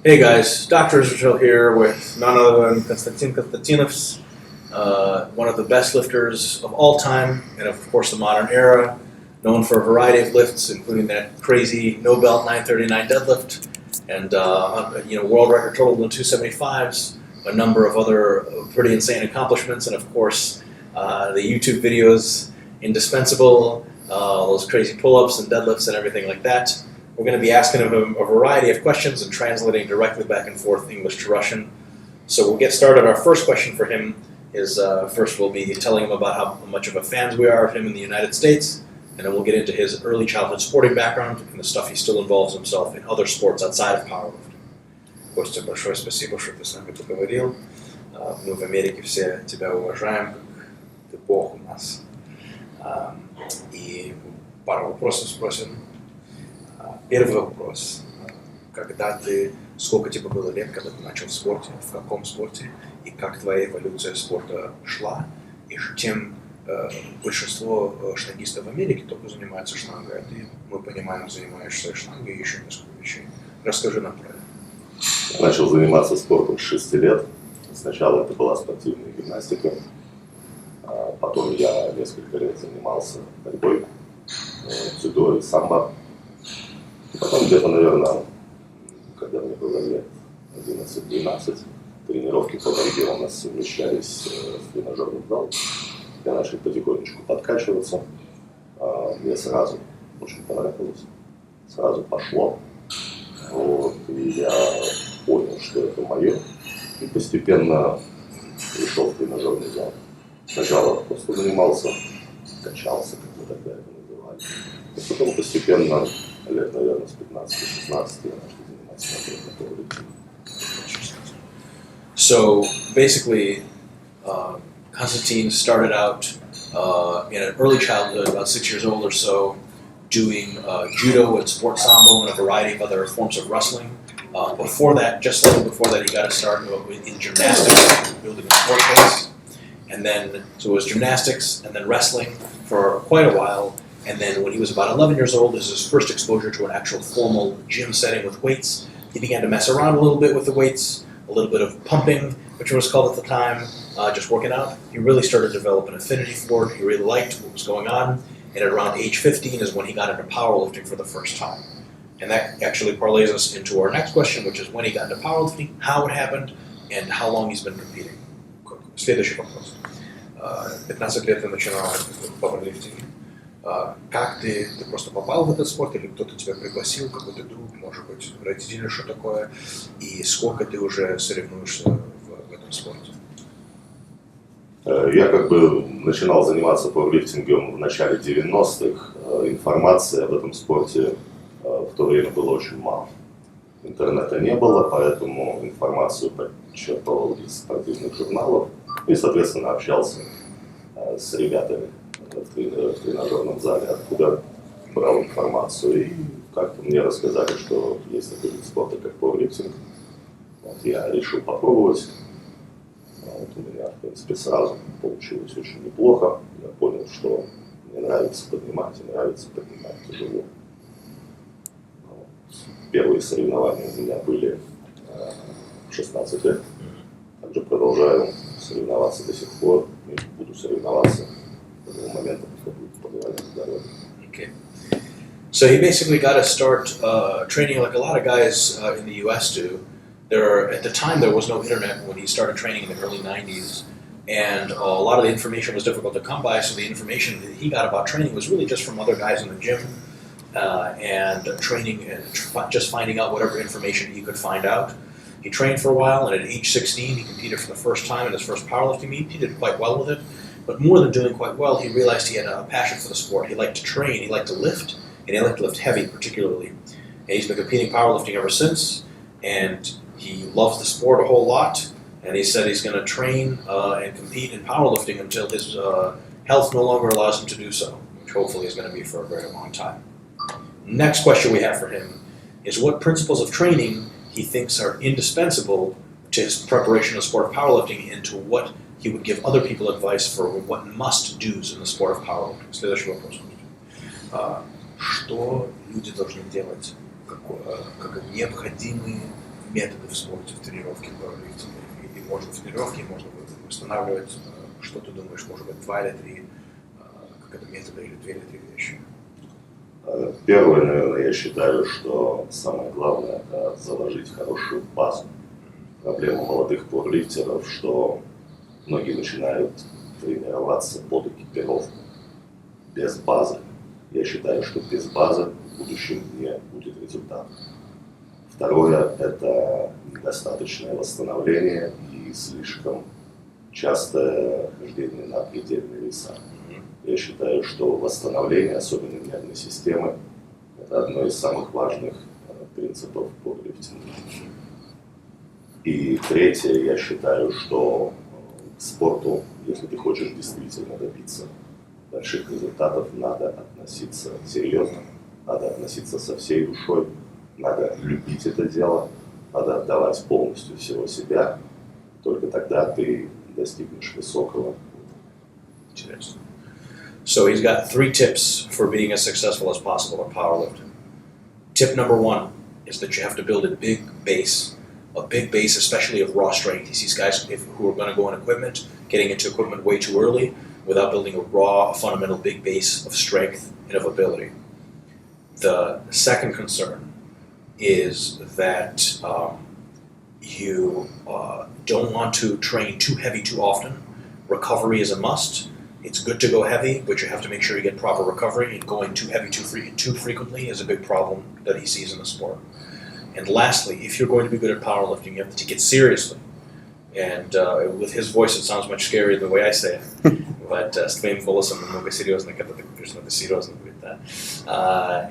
Hey guys, Dr. Israetel here with none other than Konstantin Konstantinovs, one of the best lifters of all time, and of course the modern era, known for a variety of lifts, including that crazy no belt 939 deadlift, and world record total in 275s, a number of other pretty insane accomplishments, and of course the YouTube videos, indispensable, those crazy pull-ups and deadlifts and everything like that. We're going to be asking him a variety of questions and translating directly back and forth English to Russian. So we'll get started. Our first question for him is, first we'll be telling him about how much of a fans we are of him in the United States, and then we'll get into his early childhood sporting background and the stuff he still involves himself in other sports outside of powerlifting. Костя, большое спасибо, что ты с нами поговорил. Мы в Америке все тебя уважаем, как ты бог у нас. И пару вопросов спросим. Первый вопрос. Сколько тебе было лет, когда ты начал в спорте, в каком спорте, и как твоя эволюция спорта шла, и чем большинство штангистов в Америке только занимаются штангой, а ты, мы понимаем, занимаешься штангой и еще несколько вещей. Расскажи нам про это. Я начал заниматься спортом с 6 лет. Сначала это была спортивная гимнастика, потом я несколько лет занимался борьбой, дзюдо и самбо. Потом где-то, наверное, когда мне было лет 11-12, тренировки по борьбе у нас совмещались с тренажерным залом. Я начал потихонечку подкачиваться. Мне сразу очень понравилось, сразу пошло. И я понял, что это мое. И постепенно пришел в тренажерный зал. Сначала просто занимался, качался, как мы тогда это называли. И потом постепенно, лет, наверное, с 15-16 я начал заниматься поwerlifting. So basically, Konstantin started out in an early childhood, about 6 years old or so, doing judo and sport sambo and a variety of other forms of wrestling. Before that, just slightly before that, he got a start in gymnastics, building a sport base. And then, so it was gymnastics and then wrestling for quite a while. And then when he was about 11 years old, this is his first exposure to an actual formal gym setting with weights. He began to mess around a little bit with the weights, a little bit of pumping, which was called at the time, just working out. He really started to develop an affinity for it. He really liked what was going on. And at around age 15 is when he got into powerlifting for the first time. And that actually parlays us into our next question, which is when he got into powerlifting, how it happened, and how long he's been competing. Следующий вопрос. 15 лет ты начинал powerlifting. Как ты просто попал в этот спорт, или кто-то тебя пригласил, какой-то друг, может быть, родители, что такое, и сколько ты уже соревнуешься в этом спорте? Я начинал заниматься пауэрлифтингом в начале 90-х. Информации об этом спорте в то время было очень мало. Интернета не было, поэтому информацию подчерпывал из спортивных журналов и, соответственно, общался с ребятами в тренажерном зале, откуда брал информацию. И как-то мне рассказали, что есть такой вид спорта, как пауэрлифтинг. Я решил попробовать. У меня, в принципе, сразу получилось очень неплохо. Я понял, что мне нравится поднимать тяжело. Первые соревнования у меня были в 16 лет. Также продолжаю соревноваться до сих пор и буду соревноваться до того момента, пока будет позволять здоровье. Okay. So he basically got to start training like a lot of guys in the US do. At the time, there was no internet when he started training in the early 90s, and a lot of the information was difficult to come by, so the information that he got about training was really just from other guys in the gym, and training and just finding out whatever information he could find out. He trained for a while, and at age 16, he competed for the first time in his first powerlifting meet. He did quite well with it, but more than doing quite well, he realized he had a passion for the sport. He liked to train, he liked to lift, and he liked to lift heavy particularly. And he's been competing powerlifting ever since, and he loves the sport a whole lot, and he said he's going to train and compete in powerlifting until his health no longer allows him to do so, which hopefully is going to be for a very long time. Next question we have for him is what principles of training he thinks are indispensable to his preparation of the sport of powerlifting, and to what he would give other people advice for what must-dos in the sport of powerlifting. Следующий вопрос. Что люди должны делать, как необходимые методы в спорте, в тренировке пауэрлифтинга? И можно в тренировке, можно восстанавливать. Что ты думаешь, может быть, 2 или 3 как-то метода или 2 или 3 вещи? Первое, наверное, я считаю, что самое главное – это заложить хорошую базу. Проблема молодых пауэрлифтеров, что многие начинают тренироваться под экипировку, без базы. Я считаю, что без базы в будущем не будет результата. Второе – это недостаточное восстановление и слишком частое хождение на предельные веса. Я считаю, что восстановление, особенно нервной системы, это одно из самых важных принципов пауэрлифтинга. И третье, я считаю, что к спорту, если ты хочешь действительно добиться больших результатов, надо относиться серьезно, надо относиться со всей душой, надо любить это дело, надо отдавать полностью всего себя, только тогда ты достигнешь высокого. Интересно. So he's got 3 tips for being as successful as possible at powerlifting. Tip number 1 is that you have to build a big base especially of raw strength. He sees guys who are going to go on equipment, getting into equipment way too early without building a raw, fundamental big base of strength and of ability. The second concern is that you don't want to train too heavy too often. Recovery is a must. It's good to go heavy, but you have to make sure you get proper recovery, and going too heavy too frequently is a big problem that he sees in the sport. And lastly, if you're going to be good at powerlifting, you have to take it seriously. And with his voice, it sounds much scarier than the way I say it. But с твоим голосом намного серьезно, когда ты говоришь, надо серьезно говорить, да.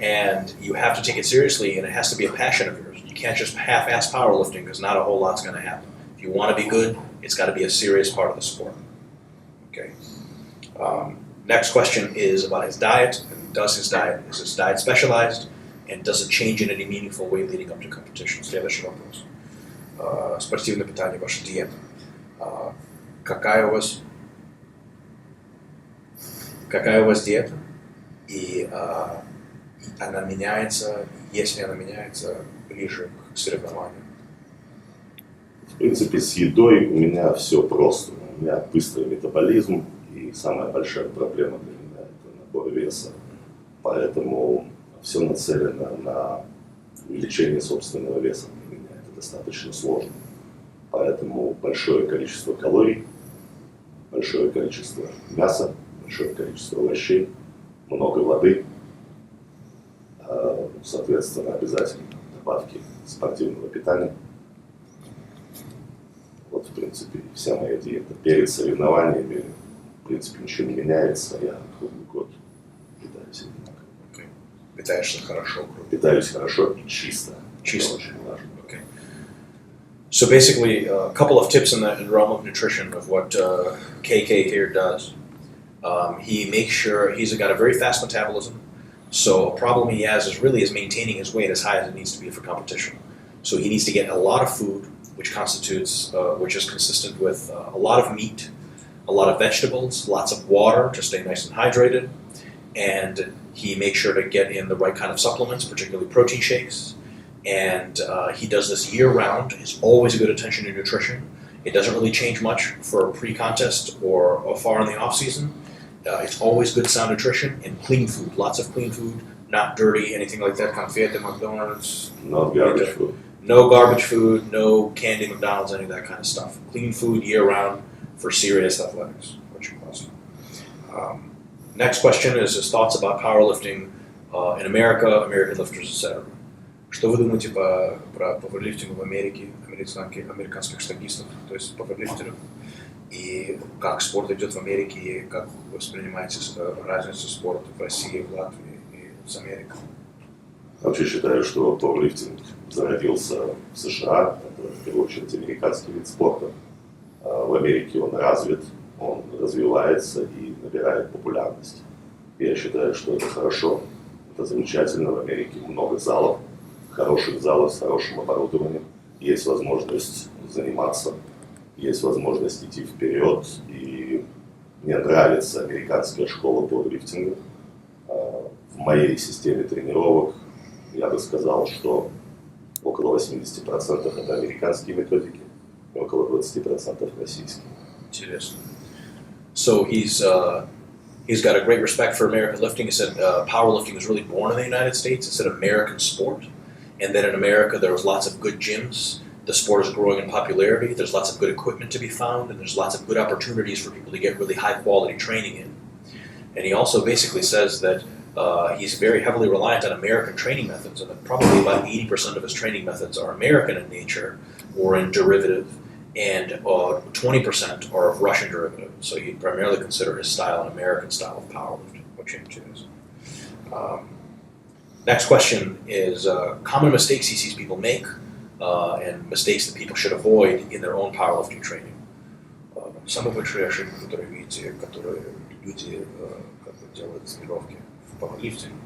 And you have to take it seriously, and it has to be a passion of yours. You can't just half-ass powerlifting, because not a whole lot's going to happen. If you want to be good, it's got to be a serious part of the sport. Okay. Next question is about his diet. Is his diet specialized? And does it change in any meaningful way leading up to competition? Следующий вопрос. Спортивное питание, ваша диета. Какая у вас диета? И она меняется, если она меняется, ближе к соревнованию? В принципе, с едой у меня все просто. У меня быстрый метаболизм, и самая большая проблема для меня – это набор веса. Поэтому все нацелено на увеличение собственного веса. Для меня это достаточно сложно. Поэтому большое количество калорий, большое количество мяса, большое количество овощей, много воды, соответственно, обязательно добавки спортивного питания. Вот, в принципе, вся моя диета. Перед соревнованиями, в принципе, ничего не меняется. Я круглый год питаюсь одинаково. Okay. Питаешься хорошо? Питаюсь хорошо и чисто. Чисто. Это очень важно. Okay. So basically, a couple of tips in the realm of nutrition of what KK here does. He makes sure he's got a very fast metabolism. So a problem he has is maintaining his weight as high as it needs to be for competition. So he needs to get a lot of food, which is consistent with a lot of meat, a lot of vegetables, lots of water to stay nice and hydrated, and he makes sure to get in the right kind of supplements, particularly protein shakes, and he does this year-round. He's always a good attention to nutrition. It doesn't really change much for pre-contest or far in the off-season. It's always good sound nutrition and clean food, lots of clean food, not dirty, anything like that, confetti, McDonald's. No garbage food. No garbage food, no candy, McDonald's, any of that kind of stuff. Clean food year-round for serious athletics, which is awesome. Next question is his thoughts about powerlifting in America, American lifters, etc. Что вы думаете про пауэрлифтинг в Америке, американских штангистов, то есть пауэрлифтеров, и как спорт идет в Америке, и как вы воспринимаете разницу спорта в России, в Латвии и с Америкой? Вообще считаю, что пауэрлифтинг зародился в США, это в первую очередь американский вид спорта. В Америке он развит, он развивается и набирает популярность. Я считаю, что это хорошо, это замечательно. В Америке много залов, хороших залов с хорошим оборудованием. Есть возможность заниматься, есть возможность идти вперед. И мне нравится американская школа пауэрлифтинга. В моей системе тренировок я бы сказал, что около 80% это американские методики, и около 20% российские. Интересно. So he's got a great respect for American lifting. He said powerlifting was really born in the United States. It's an American sport. And then in America, there was lots of good gyms. The sport is growing in popularity. There's lots of good equipment to be found, and there's lots of good opportunities for people to get really high-quality training in. And he also basically says that he's very heavily reliant on American training methods, and that probably about 80% of his training methods are American in nature or in derivative, and 20% are of Russian derivative. So he'd primarily consider his style an American style of powerlifting, which it is. Next question is common mistakes he sees people make and mistakes that people should avoid in their own powerlifting training. Самые большие ошибки, которые видите, которые люди делают тренировки в пауэрлифтинге,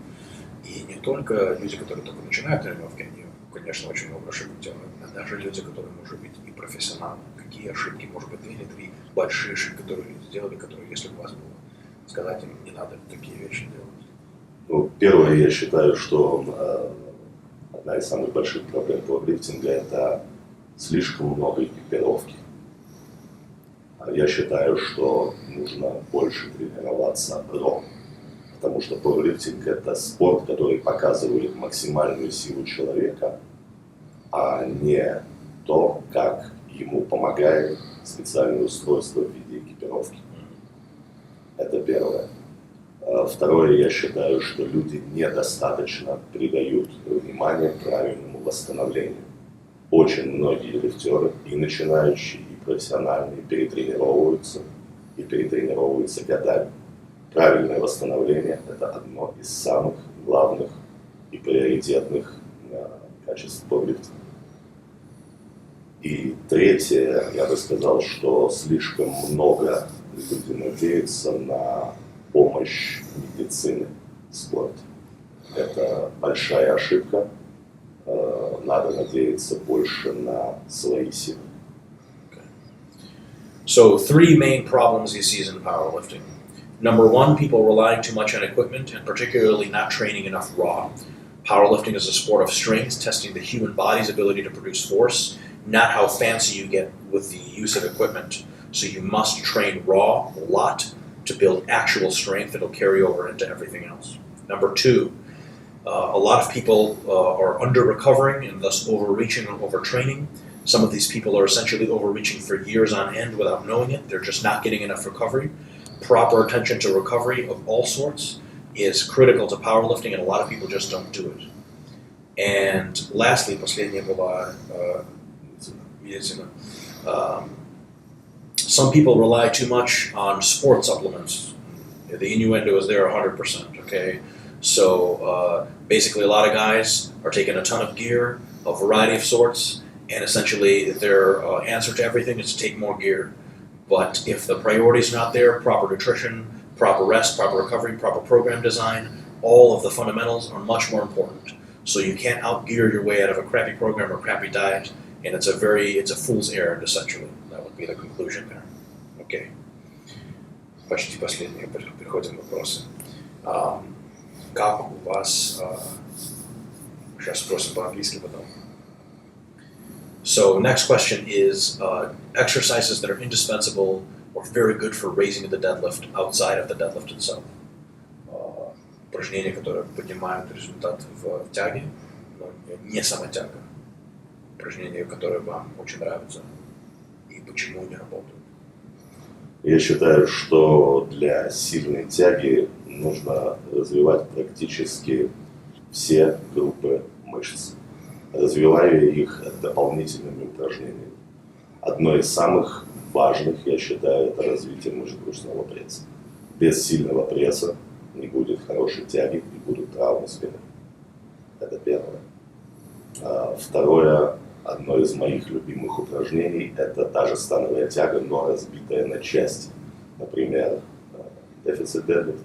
и не только люди, которые только начинают тренировки, они, конечно, очень много ошибок делают, а даже люди, которые, может быть, и профессионалы. Какие ошибки, может быть, 2 или 3 большие ошибки, которые сделали, которые, если бы у вас было, сказать им, не надо такие вещи делать? Ну, первое, я считаю, что одна из самых больших проблем пауэрлифтинга – это слишком много экипировки. Я считаю, что нужно больше тренироваться ровно, потому что пауэрлифтинг – это спорт, который показывает максимальную силу человека, а не то, как ему помогает специальное устройство в виде экипировки. Это первое. Второе, я считаю, что люди недостаточно придают внимание правильному восстановлению. Очень многие лифтеры, и начинающие, и профессиональные, перетренировываются годами. Правильное восстановление – это одно из самых главных и приоритетных качеств пауэрлифтинга. И третье, я бы сказал, что слишком много люди надеются на помощь медицины в спорте. Это большая ошибка. Надо надеяться больше на свои силы. So 3 main problems he sees in powerlifting. Number 1, people relying too much on equipment and particularly not training enough raw. Powerlifting is a sport of strength, testing the human body's ability to produce force, not how fancy you get with the use of equipment. So you must train raw a lot to build actual strength that'll carry over into everything else. Number 2, a lot of people are under-recovering and thus overreaching and overtraining. Some of these people are essentially overreaching for years on end without knowing it. They're just not getting enough recovery. Proper attention to recovery of all sorts is critical to powerlifting, and a lot of people just don't do it. And lastly, последняя была медицина. Some people rely too much on sport supplements. The innuendo is there 100%, okay? So basically a lot of guys are taking a ton of gear, a variety of sorts, and essentially their answer to everything is to take more gear. But if the priority's not there, proper nutrition, proper rest, proper recovery, proper program design, all of the fundamentals are much more important. So you can't outgear your way out of a crappy program or crappy diet, and it's a fool's errand, essentially. That would be the conclusion there. Okay. Почти последние, переходим к вопросу. Как у вас... Сейчас спросим по-английски потом. So next question is exercises that are indispensable or very good for raising the deadlift outside of the deadlift itself. Упражнения, которые поднимают результат в тяге, но не сама тяга. Упражнения, которые вам очень нравятся и почему не работают. Я считаю, что для сильной тяги нужно развивать практически все группы мышц, развивая их дополнительными упражнениями. Одно из самых важных, я считаю, это развитие мышц брюшного пресса. Без сильного пресса не будет хорошей тяги и будут травмы спины. Это первое. Второе, одно из моих любимых упражнений, это та же становая тяга, но разбитая на части. Например, deficit deadlift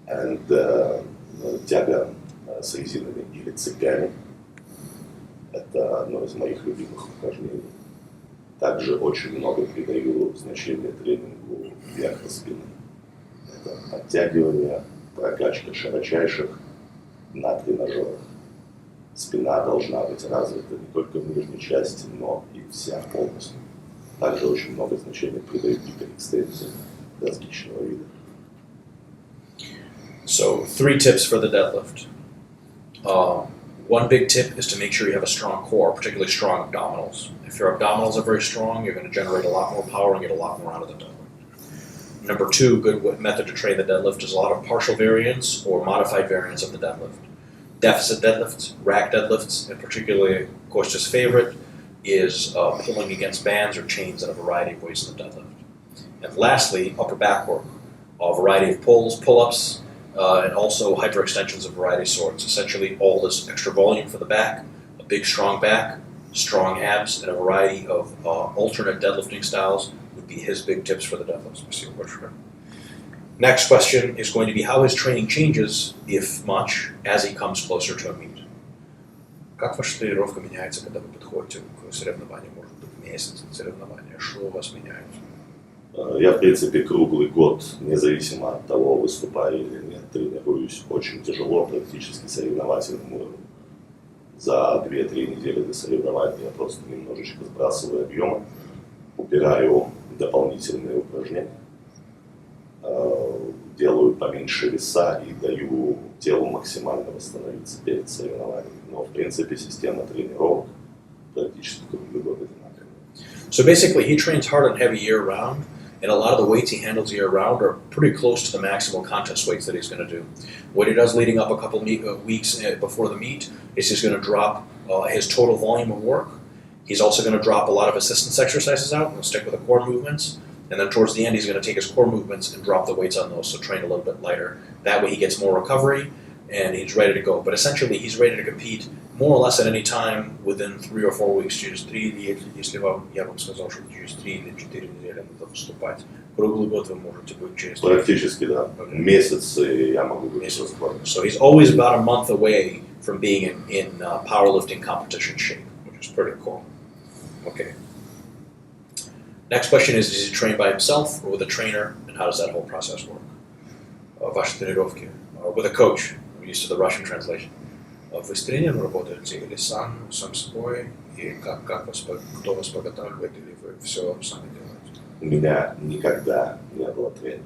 и тяга с резинами или цепями. Это одно из моих любимых упражнений. Также очень много придаю значения тренингу верха спины. Это подтягивание, прокачка широчайших на тренажерах. Спина должна быть развита не только в нижней части, но и вся полностью. Также очень много значения придают гиперэкстензии различного вида. So 3 tips for the deadlift. One big tip is to make sure you have a strong core, particularly strong abdominals. If your abdominals are very strong, you're going to generate a lot more power and get a lot more out of the deadlift. Number 2, good method to train the deadlift is a lot of partial variants or modified variants of the deadlift. Deficit deadlifts, rack deadlifts, and particularly Kostya's favorite is pulling against bands or chains in a variety of ways in the deadlift. And lastly, upper back work, a variety of pulls, pull-ups, and also hyperextensions of variety of sorts. Essentially, all this extra volume for the back, a big strong back, strong abs, and a variety of alternate deadlifting styles would be his big tips for the deadlifts. Next question is going to be how his training changes, if much, as he comes closer to a meet. Как ваша тренировка меняется, когда вы подходите к соревнованию, может быть, месяц соревнования? Что у вас меняется? Я, в принципе, круглый год, независимо от того, выступаю или нет, тренируюсь очень тяжело, практически соревновательным уровнем. За 2-3 недели до соревнований я просто немножечко сбрасываю объемы, убираю дополнительные упражнения, делаю поменьше веса и даю телу максимально восстановиться перед соревнованиями. Но, в принципе, система тренировок практически круглый год одинаковая. So basically, he trains hard and heavy year-round, and a lot of the weights he handles year-round are pretty close to the maximal contest weights that he's going to do. What he does leading up a couple weeks before the meet is he's going to drop his total volume of work. He's also going to drop a lot of assistance exercises out and stick with the core movements. And then towards the end, he's going to take his core movements and drop the weights on those, so train a little bit lighter. That way he gets more recovery and he's ready to go. But essentially, he's ready to compete more or less at any time within 3 or 4 weeks. Через 3, если я вам сказал, что через 3 или 4 недели надо выступать. Круглый год вы можете быть через 3. Практически, да. Месяц я могу быть в сборной. So he's always about a month away from being in powerlifting competition shape, which is pretty cool. Okay. Next question is he trained by himself or with a trainer, and how does that whole process work? Ваши тренировки. With a coach. I'm used to the Russian translation. Вы с тренером работаете или сам собой? И кто вас подготавливает, или вы все сами делаете? У меня никогда не было тренера.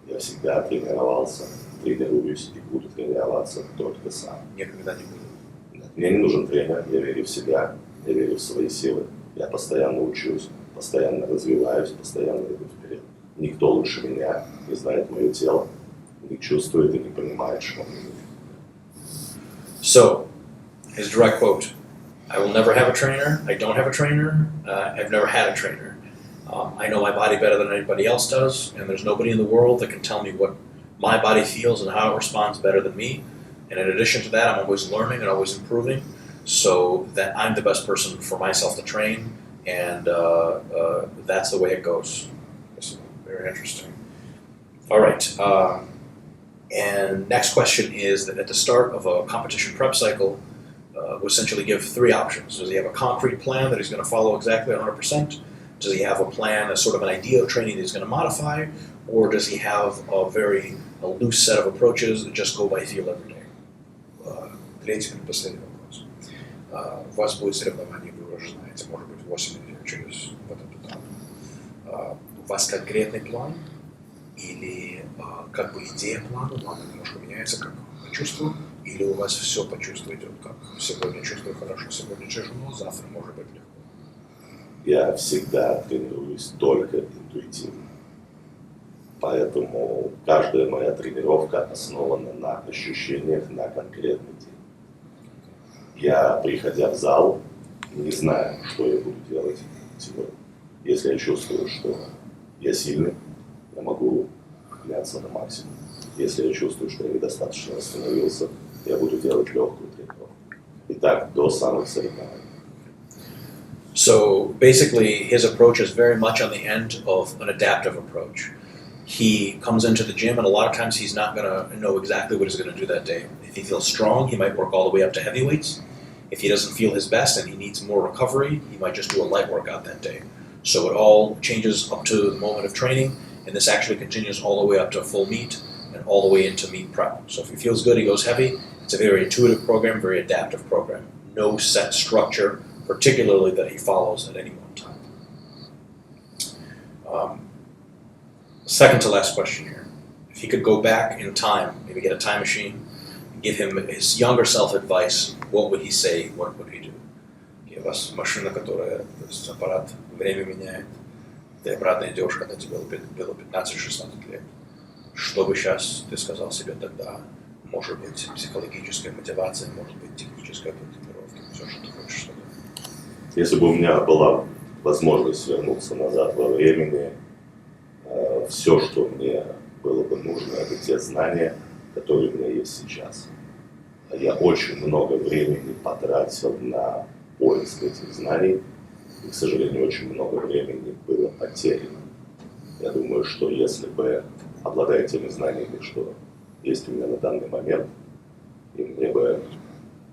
Я всегда тренировался, тренируюсь и буду тренироваться только сам. Никогда не буду. Мне не нужен тренер, я верю в себя, я верю в свои силы. Я постоянно учусь, постоянно развиваюсь, постоянно иду вперед. Никто лучше меня не знает мое тело, не чувствует и не понимает, что мне нужно. So, his direct quote, I will never have a trainer, I don't have a trainer, I've never had a trainer. I know my body better than anybody else does, and there's nobody in the world that can tell me what my body feels and how it responds better than me. And in addition to that, I'm always learning and always improving, so that I'm the best person for myself to train, and that's the way it goes. That's very interesting. All right. And next question is that at the start of a competition prep cycle, we essentially give 3 options. Does he have a concrete plan that he's going to follow exactly 100%? Does he have a plan, a sort of an idea of training that he's going to modify? Or does he have a loose set of approaches that just go by feel every day? Третий предпоследний вопрос. У вас будет соревнование, вы уже знаете, может быть, 8 недель через вот эту дату. У вас конкретный план? Или как бы идея плана немножко меняется, как по чувству, или у вас все по чувству идет, как сегодня чувствую хорошо, сегодня тяжело, завтра может быть легко? Я всегда тренируюсь только интуитивно, поэтому каждая моя тренировка основана на ощущениях на конкретный день. Я, приходя в зал, не знаю, что я буду делать сегодня. Если я чувствую, что я сильный, я могу гнаться на максимум. Если я чувствую, что я недостаточно восстановился, я буду делать легкую тренировку. И так до самых соревнований. So basically, his approach is very much on the end of an adaptive approach. He comes into the gym, and a lot of times he's not going to know exactly what he's going to do that day. If he feels strong, he might work all the way up to heavyweights. If he doesn't feel his best and he needs more recovery, he might just do a light workout that day. So it all changes up to the moment of training, and this actually continues all the way up to a full meet, and all the way into meet prep. So if he feels good, he goes heavy. It's a very intuitive program, very adaptive program. No set structure, particularly that he follows at any one time. Second to last question here. If he could go back in time, maybe get a time machine, give him his younger self advice, what would he say, what would he do? У вас машина, которая, то есть аппарат время меняет, ты обратно идешь, когда тебе было 15-16 лет. Что бы сейчас ты сказал себе тогда? Может быть, психологическая мотивация, может быть, техническая подготовка, все, что ты хочешь сказать. Если бы у меня была возможность вернуться назад во времени, все, что мне было бы нужно, это те знания, которые у меня есть сейчас. Я очень много времени потратил на поиск этих знаний, и, к сожалению, очень много времени было потеряно. Я думаю, что если бы, обладая теми знаниями, что есть у меня на данный момент, и мне бы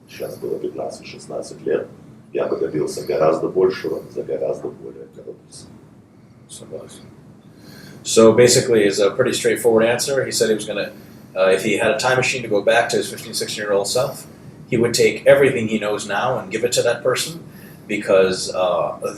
сейчас было 15-16 лет, я бы добился гораздо большего за гораздо более короткий срок. So basically, it's a pretty straightforward answer. He said he was going to, if he had a time machine to go back to his 15, 16-year-old self, he would take everything he knows now and give it to that person, because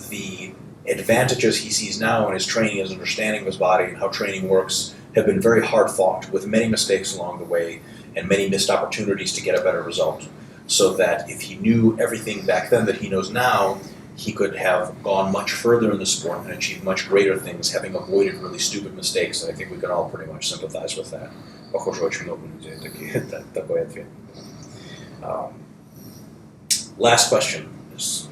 the advantages he sees now in his training, his understanding of his body, and how training works have been very hard fought, with many mistakes along the way and many missed opportunities to get a better result. So that if he knew everything back then that he knows now, he could have gone much further in the sport and achieved much greater things, having avoided really stupid mistakes. And I think we can all pretty much sympathize with that. Похоже, очень много людей такой ответ. Last question is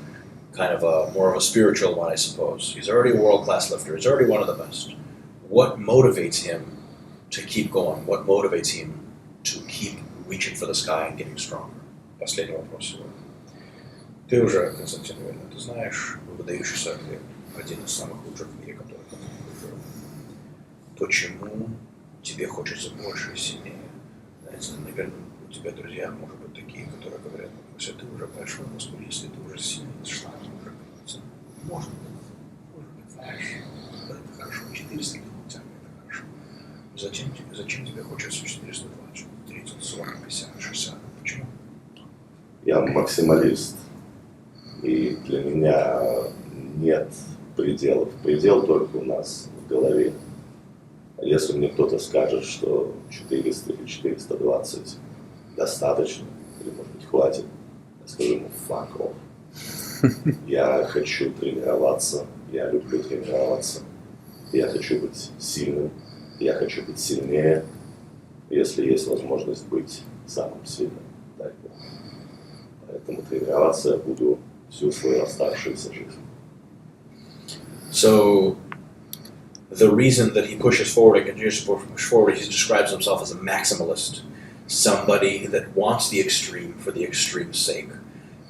kind of more of a spiritual one, I suppose. He's already a world-class lifter. He's already one of the best. What motivates him to keep going? What motivates him to keep reaching for the sky and getting stronger? Последний вопрос сегодня. Ты уже, Константин, наверное, ты знаешь выдающийся атлет, один из самых лучших в мире, который конкурирует. Почему тебе хочется больше и сильнее? Знаете, наверное, у тебя друзья, может быть, такие, которые говорят, если ты уже большой мускулист, если ты уже сильный, что уже кажется, может быть, знаешь, это хорошо, 400 километров, это хорошо. Зачем тебе хочется 420, 30, 40, 50, 60? Почему? Я максималист, и для меня нет пределов. Предел только у нас в голове. Если мне кто-то скажет, что 400 или 420 достаточно, или, может быть, хватит, я скажу ему fuck off. Я хочу тренироваться, я люблю тренироваться, я хочу быть сильным, я хочу быть сильнее, если есть возможность быть самым сильным, дай Бог. Поэтому тренироваться я буду всю свою оставшуюся жизнь. So, the reason that he pushes forward and continues to push forward, he describes himself as a maximalist, somebody that wants the extreme for the extreme's sake.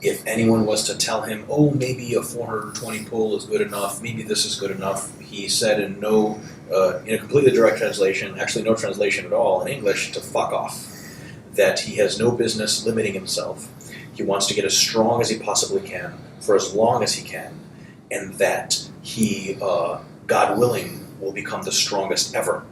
If anyone was to tell him, oh, maybe a 420 pull is good enough, maybe this is good enough, he said in a completely direct translation, actually no translation at all in English, to fuck off. That he has no business limiting himself. He wants to get as strong as he possibly can for as long as he can, and that he, God willing, will become the strongest ever.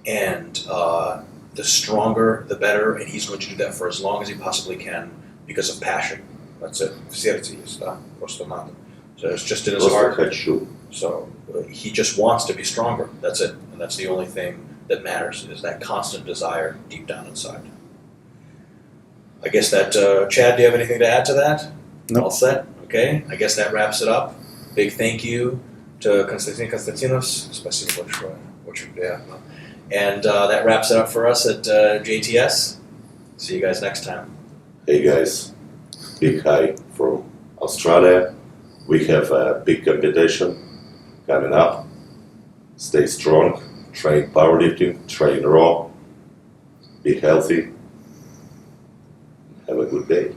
And the stronger, the better, and he's going to do that for as long as he possibly can because of passion. That's it. В сердце есть, да? Просто надо. So it's just in his heart. Хочу. So he just wants to be stronger. That's it. And that's the only thing that matters, is that constant desire deep down inside. I guess that, Chad, do you have anything to add to that? No. All set? Okay. I guess that wraps it up. Big thank you to Konstantin Konstantinovs. Спасибо большое. Очень приятно. And that wraps it up for us at JTS. See you guys next time. Hey guys, big hi from Australia. We have a big competition coming up. Stay strong, train powerlifting, train raw, be healthy. Have a good day.